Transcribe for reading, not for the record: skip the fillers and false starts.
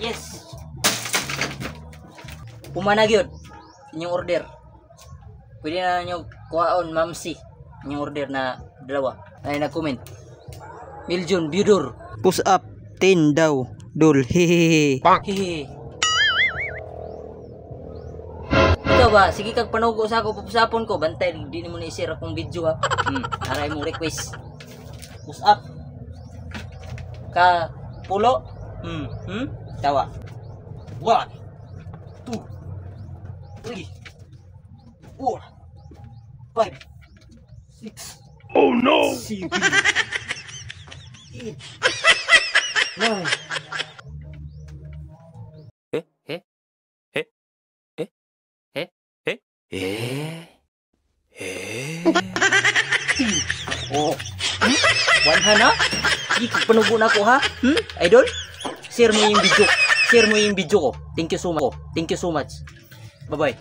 Yes. Pumana gyud inyong order. Pwede na nyo kuhaon, Ma'am C, inyong order na dalawa. Ay nag-comment. Miljun Bidor. Push up 10 daw. Dul. Hehehe. Hehe. Ikaw ba? Sige kag panugo sa ako papusapon ko. Bantay, di mo na i-share akong video ha. Aray mong request. Push up. Ka pulo. Tawa. 1, 2, 3, 4, 5, 6. Oh no! 7, 8, 9. Oh. One hand ha? Sige, panugo na ako ha? Idol? Share mo yung video. Share mo yung video ko. Thank you so much. Thank you so much. Bye-bye.